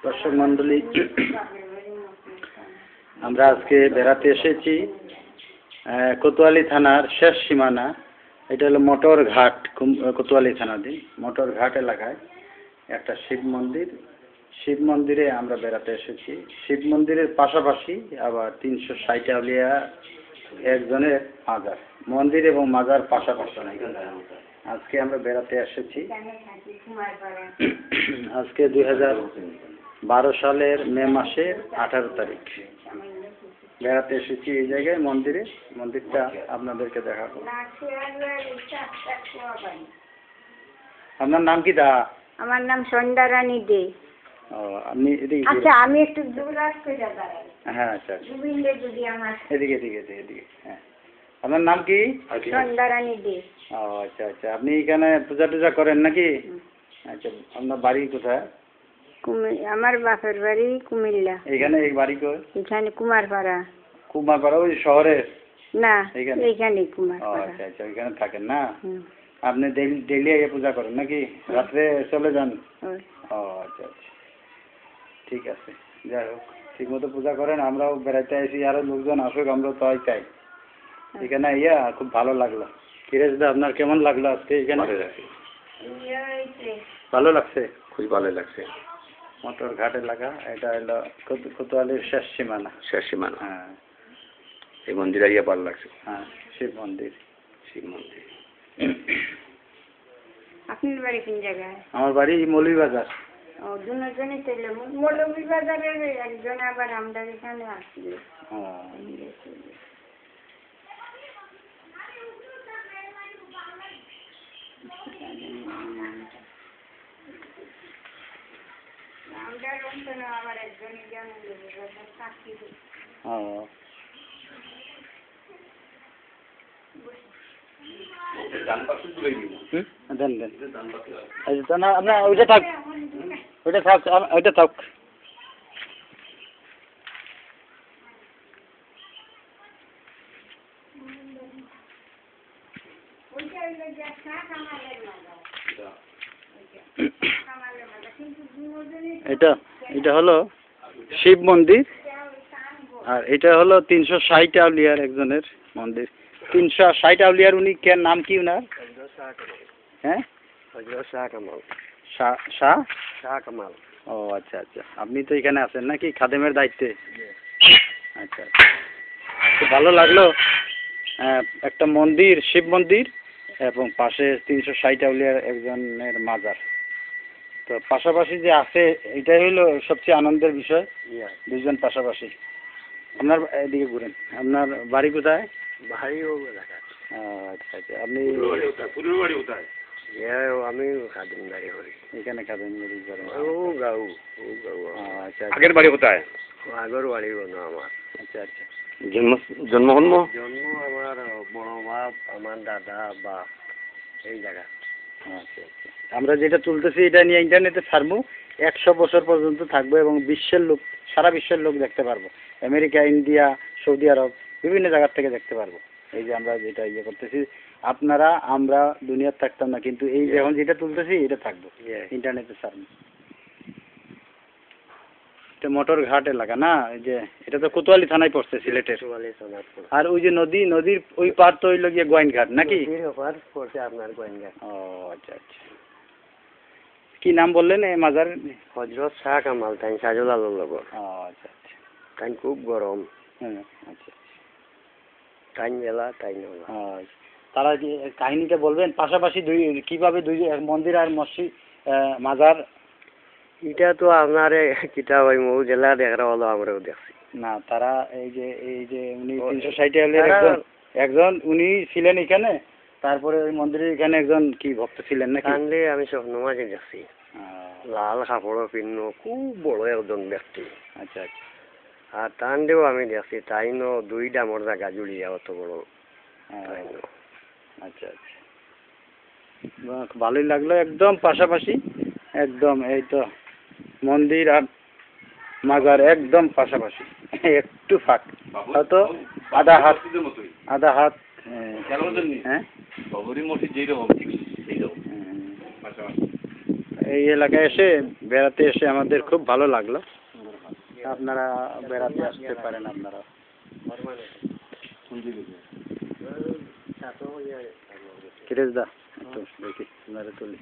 দর্শক মন্ডলী, আমরা আজকে বেড়াতে এসেছি কোতোয়ালি থানার শেষ সীমানা। এটা হলো মোটর ঘাট, কোতোয়ালি থানাধীন মোটর ঘাট এলাকায় একটা শিব মন্দির। শিব মন্দিরে আমরা বেড়াতে এসেছি। শিব মন্দিরের পাশাপাশি আবার 360 আউলিয়া একজনের মাজার, মন্দির এবং মাজার পাশাপাশি আজকে আমরা বেড়াতে এসেছি। আজকে 2012 সালের মে মাসের 18 তারিখ বেড়াতে এসেছি এই জায়গায় মন্দিরে। মন্দিরটা আপনাদেরকে দেখাবো। আপনার নাম কি দা? আমার নাম সন্ধ্যা রানী দে। আপনি এদিকে? আচ্ছা, আমি একটু দূর আসতে দাঁড়াই। হ্যাঁ, আচ্ছা, গোবিন্দে যদি আমার এদিকে এদিকে এদিকে। হ্যাঁ, আপনার নাম কি? সন্ধ্যা রানী দে। ও আচ্ছা আচ্ছা, আপনি এখানে পূজা টুজা করেন নাকি? আচ্ছা, আপনার বাড়ি কোথায়? আমার বাপের বাড়ি কুমিল্লা। এখানে এই বাড়ি কই? এখানে কুমারপাড়া। কুমারপাড়া ওই শহরে? না, এইখানে কুমারপাড়া। আচ্ছা আচ্ছা, ওইখানে থাকেন না? আপনি ডেইলি আগে পূজা করেন নাকি? রাত্রে চলে যান? ও আচ্ছা আচ্ছা, ঠিক আছে। যাই হোক, ঠিক মতো পূজা করেন। আমরাও বেড়াইতে আসি, আরো লোকজন আসুক, আমরাও তো চাই। এখানে ইয়া খুব ভালো লাগলো। কিরেশ দা, আপনার কেমন লাগলো আজকে এখানে? ভালো লাগছে? খুবই ভালো লাগছে। মোটর ঘাট এলাকা, এটা হলো কোতোয়ালির শেষ সীমানা। শেষ সীমানা। হ্যাঁ, এই মন্দিরে গিয়ে ভালো লাগছে। হ্যাঁ, শিব মন্দির। শিব মন্দির। আপনার বাড়ি কোন জায়গায়? আমার বাড়ি মৌলভীবাজার। ও, দুজনে চলে মৌলভীবাজারের একজন, আবার আমরা এখানে আসছিল। আবার একজন দেন দেন। না, আপনার ওইটা থাক, ওইটা থাক, ওইটা থাক। এটা এটা হলো শিব মন্দির, আর এটা হলো 360 আউলিয়ার একজনের মন্দির। 360 আউলিয়ার উনি কে নাম কি উনার? হ্যাঁ, শাহ কামাল। শাহ কামাল। ও আচ্ছা আচ্ছা, আপনি তো এখানে আছেন নাকি খাদেমের দায়িত্বে? আচ্ছা আচ্ছা, খুব ভালো লাগলো। একটা মন্দির, শিব মন্দির, এবং পাশে 360 আউলিয়ার একজনের মাজার। তো পাশাপাশি যে আছে, এটাই হলো সবচেয়ে আনন্দের বিষয়, দুজন পাশাপাশি। আপনার এদিকে ঘুরেন, আপনার বাড়ি কোথায়? বাড়ি ও এলাকা। আচ্ছা আচ্ছা, আপনি? আমি খাদিমদারি করি এখানে। খাদিমদারি করেন? আচ্ছা। আগের বাড়ি কোথায়? আগের বাড়ি আমার। আচ্ছা আচ্ছা। জন্ম জন্ম আমার বড় বাপ, আমার দাদা বাপ এই জায়গা। আচ্ছা আচ্ছা, আমরা যেটা তুলতেছি এটা নিয়ে ইন্টারনেটে ছাড়বো। 100 বছর পর্যন্ত থাকবো এবং বিশ্বের লোক, সারা বিশ্বের লোক দেখতে পারবো। আমেরিকা, ইন্ডিয়া, সৌদি আরব, বিভিন্ন জায়গার থেকে দেখতে পারবো। এই যে আমরা যেটা ইয়ে করতেছি, আপনারা আমরা দুনিয়ার থাকতাম না, কিন্তু এই যে এখন যেটা তুলতেছি এটা থাকবো, ইন্টারনেটে ছাড়বো। এটা মোটর ঘাট এলাকা না? এই যে এটা তো কোতোয়ালি থানায় পড়ছে, সিলেটের। আর ওই যে নদীর ওই পার তো হইল গিয়ে গোয়াইনঘাট নাকি? আপনার গোয়াইনঘাট। ও আচ্ছা আচ্ছা, কি নাম বললেন এই মাজার? হযরত শাহ কামাল, তাই সাজুল আলোর লগর। ও আচ্ছা আচ্ছা, তাই খুব গরম। হ্যাঁ আচ্ছা, তাই মেলা তাই নলা। তারা যে কাহিনীটা বলবেন, পাশাপাশি কিভাবে দুই মন্দির আর মসজিদ মাজার? এটা তো আপনার কিতা ওই মৌ জেলা দেখা হলো, আমরাও দেখছি না। তারা এই যে উনি 360 আউলিয়ার একজন উনি ছিলেন এখানে, তারপরে ওই মন্দিরের এখানে একজন কি ভক্ত ছিলেন নাকি? আমি স্বপ্ন মাঝে দেখছি, লাল কাপড় পিন্ন, খুব বড় একজন ব্যক্তি। আচ্ছা আচ্ছা, আর তান্ডেও আমি দেখছি, তাই ন 2 ডামর জায়গা জুড়িয়া অত বড়। আচ্ছা আচ্ছা, ভালোই লাগলো। একদম পাশাপাশি, একদম এই তো মন্দির আর মাজার একদম পাশাপাশি, একটু ফাঁক, হয়তো আধা হাত হ্যাঁ বাবরি মসজিদ যেরকম ঠিক সেইরকম এই এলাকায় এসে বেড়াতে এসে আমাদের খুব ভালো লাগলো। আপনারা বেড়াতে আসতে পারেন আপনারা। কিরেশ দা একটু দেখি আপনারা তুলি।